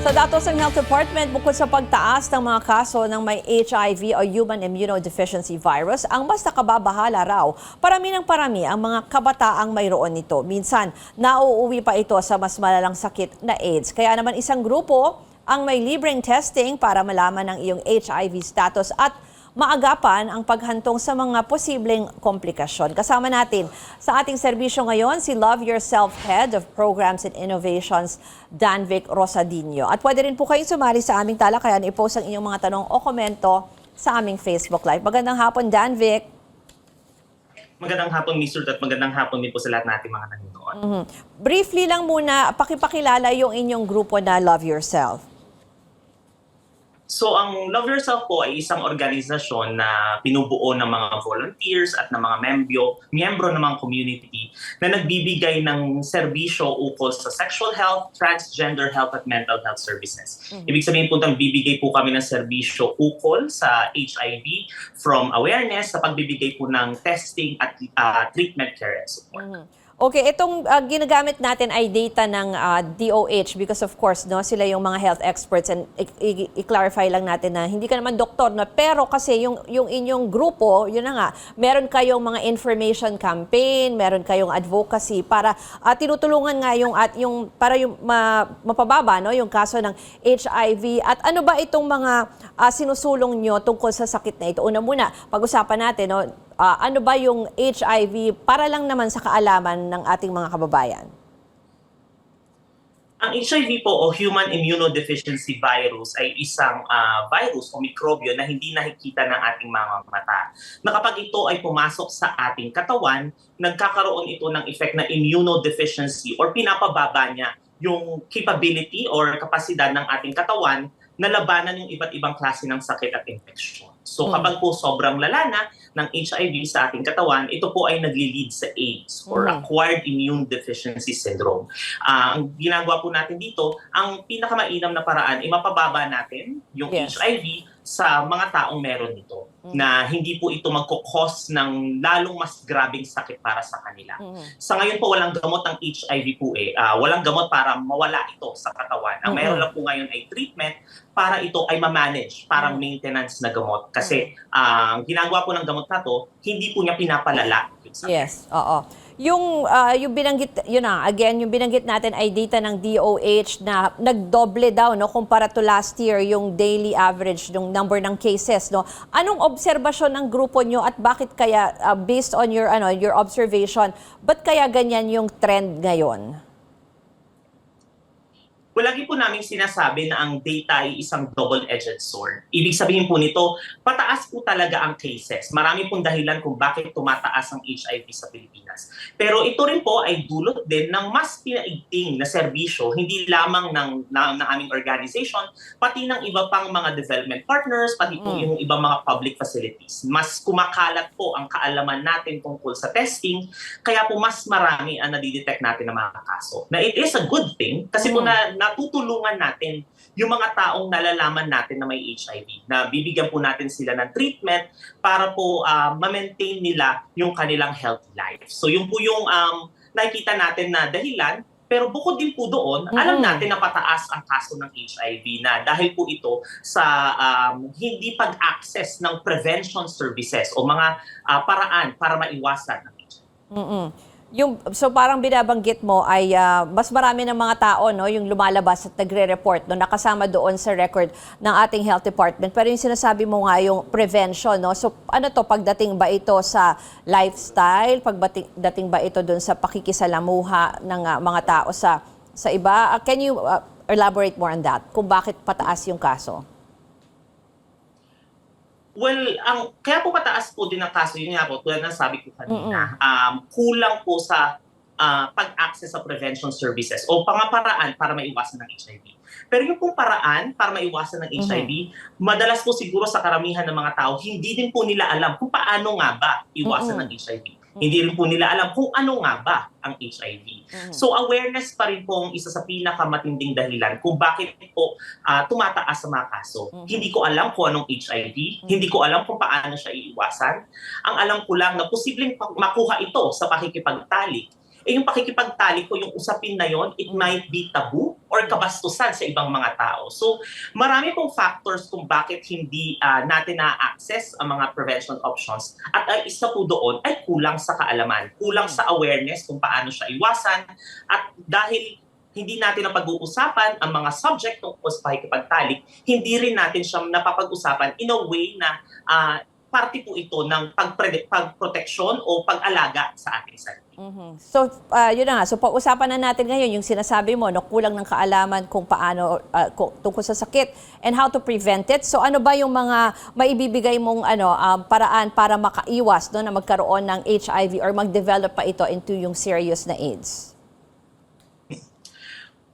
Sa datos ng Health Department, bukod sa pagtaas ng mga kaso ng may HIV o Human Immunodeficiency Virus, ang mas nakababahala raw, parami ng parami ang mga kabataang mayroon nito. Minsan, nauuwi pa ito sa mas malalang sakit na AIDS. Kaya naman isang grupo ang may libreng testing para malaman ang iyong HIV status at maagapan ang paghantong sa mga posibleng komplikasyon. Kasama natin sa ating serbisyo ngayon si Love Yourself Head of Programs and Innovations, Danvic Rosadinho. At pwede rin po kayong sumali sa aming talakayan, i-post ang inyong mga tanong o komento sa aming Facebook Live. Magandang hapon, Danvic. Magandang hapon, Miss Ruth, at magandang hapon din po sa lahat nating mga nanonood. Briefly lang muna, pakipakilala yung inyong grupo na Love Yourself. So ang Love Yourself po ay isang organisasyon na pinubuo ng mga volunteers at ng mga miyembro ng mga community na nagbibigay ng serbisyo ukol sa sexual health, transgender health at mental health services. Ibig sabihin po nagbibigay po kami ng serbisyo ukol sa HIV from awareness sa pagbibigay po ng testing at treatment care and support. Okay, itong ginagamit natin ay data ng DOH because of course, no, sila yung mga health experts and i-clarify lang natin na hindi ka naman doktor, no, pero kasi yung inyong grupo, yun na nga, meron kayong mga information campaign, meron kayong advocacy para tinutulungan nga yung para yung mapababa, no, yung kaso ng HIV. At ano ba itong mga sinusulong nyo tungkol sa sakit na ito? Una muna, pag-usapan natin, no, ano ba yung HIV para lang naman sa kaalaman ng ating mga kababayan? Ang HIV po o Human Immunodeficiency Virus ay isang virus o mikrobyo na hindi nakikita ng ating mga mata. Na kapag ito ay pumasok sa ating katawan, nagkakaroon ito ng effect na immunodeficiency or pinapababa niya yung capability or kapasidad ng ating katawan na labanan yung iba't ibang klase ng sakit at infeksyon. So kapag po sobrang lala na ng HIV sa ating katawan, ito po ay nagli-lead sa AIDS or Acquired Immune Deficiency Syndrome. Ang ginagawa po natin dito, ang pinakamainam na paraan ay mapababa natin yung HIV sa mga taong meron nito na hindi po ito magkukos ng lalong mas grabing sakit para sa kanila. Sa ngayon po, walang gamot ng HIV po walang gamot para mawala ito sa katawan. Ang meron lang po ngayon ay treatment para ito ay ma-manage, parang maintenance na gamot. Kasi ang ginagawa po ng gamot na to, hindi po niya pinapalala yung sakit. Yes, oo. Yung binanggit, yun na, again, yung binanggit natin ay data ng DOH na nagdoble daw, no, kumpara to last year, yung daily average, yung number ng cases, no. Anong obserbasyon ng grupo nyo at bakit kaya, based on your observation, ba't kaya ganyan yung trend ngayon? Lagi po namin sinasabi na ang data ay isang double-edged sword. Ibig sabihin po nito, pataas po talaga ang cases. Marami pong dahilan kung bakit tumataas ang HIV sa Pilipinas. Pero ito rin po ay dulot din ng mas pinaigting na serbisyo, hindi lamang ng aming organization, pati ng iba pang mga development partners, pati po yung ibang mga public facilities. Mas kumakalat po ang kaalaman natin tungkol sa testing, kaya po mas marami ang nadidetect natin na mga kaso. Na it is a good thing, kasi po natutulungan natin yung mga taong nalalaman natin na may HIV, na bibigyan po natin sila ng treatment para po ma-maintain nila yung kanilang healthy life. So yung po yung nakikita natin na dahilan, pero bukod din po doon, alam natin na pataas ang kaso ng HIV na dahil po ito sa hindi pag-access ng prevention services o mga paraan para maiwasan ang HIV. So parang binabanggit mo ay mas marami ng mga tao, no, yung lumalabas at nagre-report, no, nakasama doon sa record ng ating health department. Pero yung sinasabi mo nga yung prevention, no, so ano to, pagdating ba ito sa lifestyle, pagdating ba ito doon sa pakikisalamuha ng mga tao sa iba? Can you elaborate more on that, kung bakit pataas yung kaso? Well, kaya po pataas po din ang kaso, yun nga po, tulad ng sabi ko kanina, kulang po sa pag-access sa prevention services o pangaparaan para maiwasan ng HIV. Pero yung pong paraan para maiwasan ng HIV, madalas po siguro sa karamihan ng mga tao, hindi din po nila alam kung paano nga ba iwasan ng HIV. Hindi rin po nila alam kung ano nga ba ang HIV. So awareness pa rin po ang isa sa pinakamatinding dahilan kung bakit po tumataas sa mga kaso. Hindi ko alam kung anong HIV, hindi ko alam kung paano siya iiwasan. Ang alam ko lang na posibleng makuha ito sa pakikipagtalik. Yung pakikipagtalik ko, yung usapin na yon, it might be taboo or or kabastusan sa ibang mga tao. So marami pong factors kung bakit hindi natin na-access ang mga prevention options, at ang isa po doon ay kulang sa kaalaman, kulang sa awareness kung paano siya iwasan, at dahil hindi natin napag-uusapan ang mga subject tungkol sa pakikipagtalik, hindi rin natin siya napapag-usapan in a way na parte po ito ng pagproteksyon o pag-alaga sa ating sarili. So, yun na nga. So, pag-usapan na natin ngayon yung sinasabi mo, no, kulang ng kaalaman kung paano, tungkol sa sakit and how to prevent it. So, ano ba yung mga maibibigay mong paraan para makaiwas no, na magkaroon ng HIV or mag-develop pa ito into yung serious na AIDS?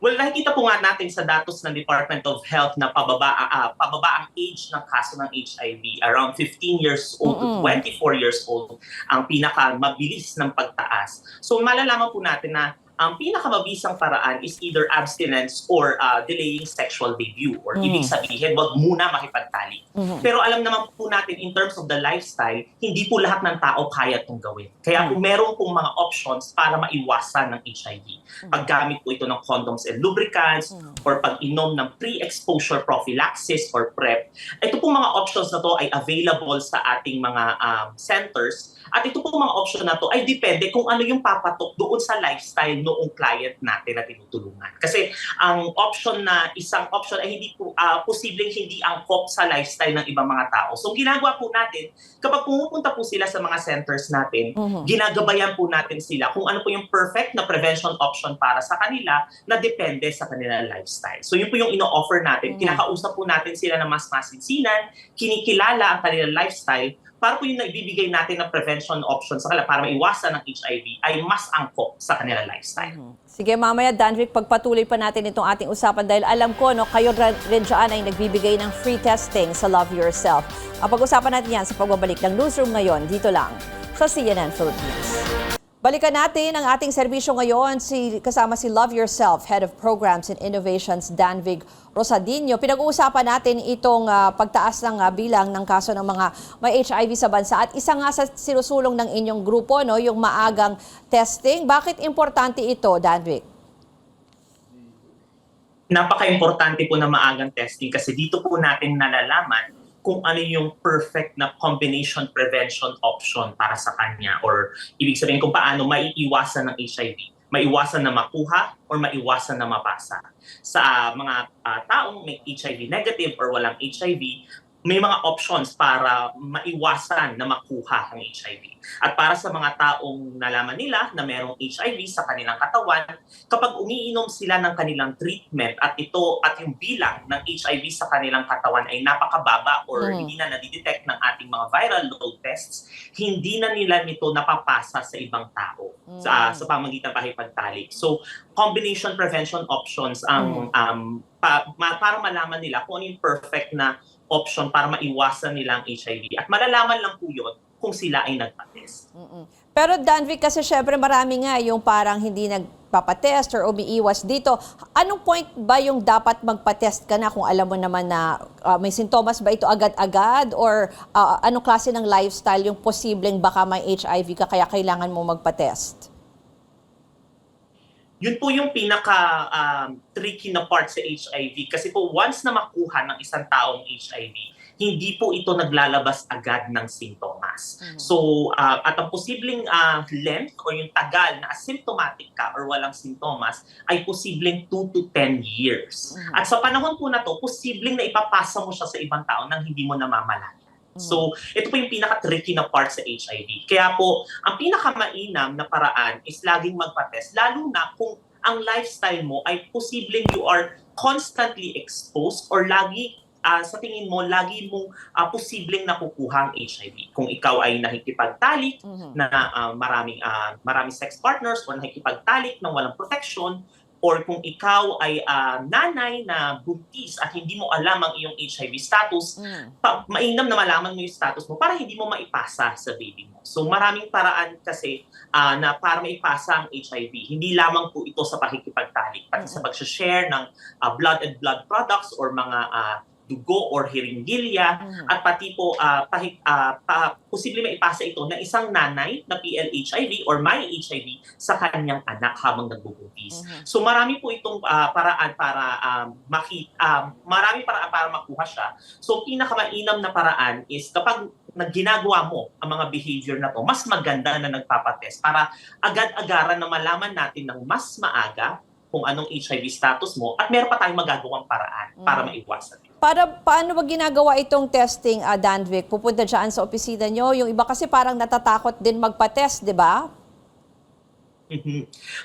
Well, nakikita po nga natin sa datos ng Department of Health na pababa ang age ng kaso ng HIV. Around 15 years old to 24 years old ang pinakamabilis ng pagtaas. So malalaman po natin na ang pinakamabisang paraan is either abstinence or delaying sexual debut, or ibig sabihin, wag muna makipagtalik. Pero alam naman po natin in terms of the lifestyle, hindi po lahat ng tao kaya itong gawin. Kaya po meron pong mga options para maiwasan ng HIV. Paggamit po ito ng condoms and lubricants, or pag-inom ng pre-exposure prophylaxis or PrEP. Ito pong mga options na to ay available sa ating mga centers. At ito pong mga option na to ay depende kung ano yung papatok doon sa lifestyle noong client natin na tinutulungan. Kasi ang isang option ay hindi po, posibleng hindi angkop sa lifestyle ng ibang mga tao. So ginagawa po natin, kapag pumupunta po sila sa mga centers natin, ginagabayan po natin sila kung ano po yung perfect na prevention option para sa kanila na depende sa kanilang lifestyle. So yun po yung ino-offer natin. Kinakausap po natin sila na mas masinsinan, kinikilala ang kanilang lifestyle, para po yung naibibigay natin na prevention options sa kanila para maiwasan ng HIV ay mas angkop sa kanilang lifestyle. Sige, mamaya, Danvic, pagpatuloy pa natin itong ating usapan dahil alam ko, no, kayo rin dyan ay nagbibigay ng free testing sa Love Yourself. Pag-usapan natin yan sa pagbabalik ng Newsroom ngayon, dito lang sa CNN Philippines. Balikan natin ang ating serbisyo ngayon, kasama si Love Yourself, Head of Programs and Innovations, Danvic Rosadinho. Pinag-uusapan natin itong pagtaas ng bilang ng kaso ng mga may HIV sa bansa. At isa nga sa sinusulong ng inyong grupo, no, yung maagang testing. Bakit importante ito, Danvic? Napaka-importante po na maagang testing kasi dito po natin nalalaman kung ano yung perfect na combination prevention option para sa kanya, or ibig sabihin kung paano maiiwasan ng HIV. Maiwasan na makuha or maiwasan na mapasa. Sa mga taong may HIV negative or walang HIV, may mga options para maiwasan na makuha ang HIV. At para sa mga taong nalaman nila na mayroong HIV sa kanilang katawan, kapag umiinom sila ng kanilang treatment at yung bilang ng HIV sa kanilang katawan ay napakababa or hindi na nadidetect ng ating mga viral load tests, hindi na nila nito napapasa sa ibang tao sa pamagitan ng pakikipagtalik. So, combination prevention options ang para malaman nila kung ano yung perfect na option para maiwasan nilang HIV. At malalaman lang po yun kung sila ay nagpa-test. Pero Danvic, kasi syempre marami nga yung parang hindi nagpapatest or umiiwas dito. Anong point ba yung dapat magpa-test ka na kung alam mo naman na may sintomas ba ito agad-agad, or anong klase ng lifestyle yung posibleng baka may HIV ka kaya kailangan mo magpa-test? Yun po yung pinaka-tricky na part sa HIV. Kasi po once na makuha ng isang taong HIV, hindi po ito naglalabas agad ng sintomas. So, at ang posibleng length o yung tagal na asymptomatic ka or walang sintomas ay posibleng 2 to 10 years. At sa panahon po na to, posibleng na ipapasa mo siya sa ibang tao nang hindi mo namamalayan. So, ito po yung pinaka-tricky na part sa HIV. Kaya po, ang pinaka-mainam na paraan is laging magpa-test, lalo na kung ang lifestyle mo ay posibleng you are constantly exposed or lagi, sa tingin mo, lagi mong posibleng nakukuha ang HIV. Kung ikaw ay nakikipagtalik na maraming sex partners or nakikipagtalik ng walang protection, or kung ikaw ay nanay na buntis at hindi mo alam ang iyong HIV status, mainam na malaman mo yung status mo para hindi mo maipasa sa baby mo. So maraming paraan kasi na para maipasa ang HIV. Hindi lamang po ito sa pakikipagtalik, pati sa pag-share ng blood and blood products or mga dugo or hiringgilya, at pati po posible maipasa ito ng isang nanay na PLHIV or may HIV sa kanyang anak habang nagbubuntis. So marami po itong paraan para marami paraan para makuha siya. So pinakamainam na paraan is kapag ginagawa mo ang mga behavior na to, mas maganda na nagpapatest para agad-agaran na malaman natin ng mas maaga kung anong HIV status mo at meron pa tayong magagawang paraan para maiwasan. Paano ba ginagawa itong testing, Danvic? Pupunta dyan sa opisina nyo? Yung iba kasi parang natatakot din magpa-test, di ba?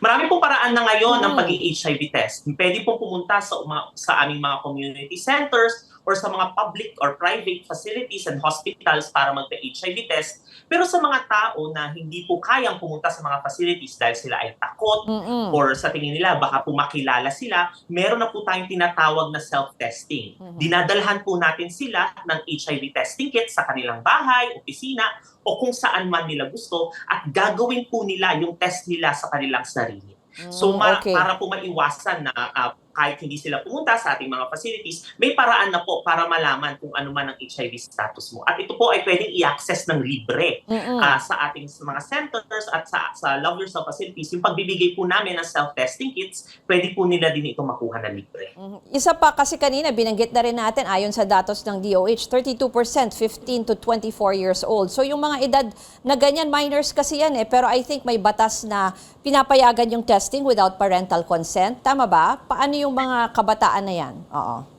Marami pong paraan na ngayon ng pag-HIV test. Pwede pong pumunta sa aming mga community centers or sa mga public or private facilities and hospitals para magpa-HIV test. Pero sa mga tao na hindi po kayang pumunta sa mga facilities dahil sila ay takot or sa tingin nila baka po makilala sila, meron na po tayong tinatawag na self-testing. Dinadalhan po natin sila ng HIV testing kit sa kanilang bahay, opisina, o kung saan man nila gusto at gagawin po nila yung test nila sa kanilang sarili. So para po maiwasan na kahit hindi sila pumunta sa ating mga facilities, may paraan na po para malaman kung ano man ang HIV status mo. At ito po ay pwedeng i-access ng libre sa ating mga centers at sa Love Yourself facilities. Yung pagbibigay po namin ng self-testing kits, pwede po nila din ito makuha na libre. Isa pa kasi kanina, binanggit na rin natin, ayon sa datos ng DOH, 32% 15 to 24 years old. So yung mga edad na ganyan, minors kasi yan pero I think may batas na pinapayagan yung testing without parental consent. Tama ba? Paano yung mga kabataan na yan? Oo.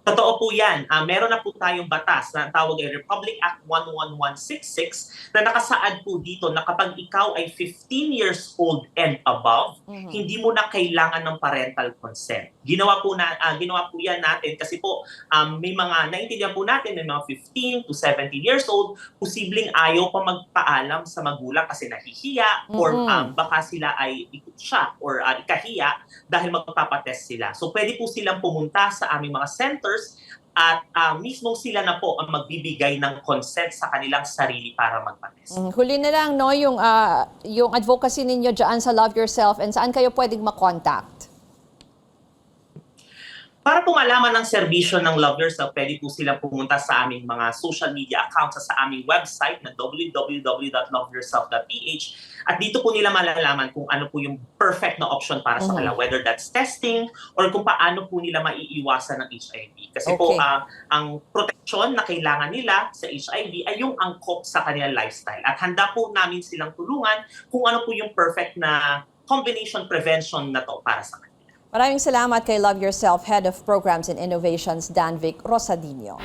Totoo po yan. Meron na po tayong batas na tawag ay Republic Act 11166 na nakasaad po dito na kapag ikaw ay 15 years old and above, hindi mo na kailangan ng parental consent. Ginawa po yan natin kasi po may mga naintindihan po natin may mga 15 to 17 years old, posibleng ayaw pa magpaalam sa magulang kasi nahihiya or baka sila ay siya or ikahiya dahil magpapatest sila. So pwede po silang pumunta sa aming mga centers at mismo sila na po ang magbibigay ng consent sa kanilang sarili para magpa-test. Huli na lang, no, yung advocacy ninyo dyan sa Love Yourself and saan kayo pwedeng makontakt? Para po malaman ng serbisyo ng Love Yourself, pwede po silang pumunta sa aming mga social media accounts sa aming website na www.loveyourself.ph at dito po nila malalaman kung ano po yung perfect na option para sa kanila, whether that's testing or kung paano po nila maiiwasan ng HIV. Kasi po ang protection na kailangan nila sa HIV ay yung angkop sa kanilang lifestyle at handa po namin silang tulungan kung ano po yung perfect na combination prevention na to para sa kanila. Maraming salamat kay Love Yourself Head of Programs and Innovations, Danvic Rosadinho.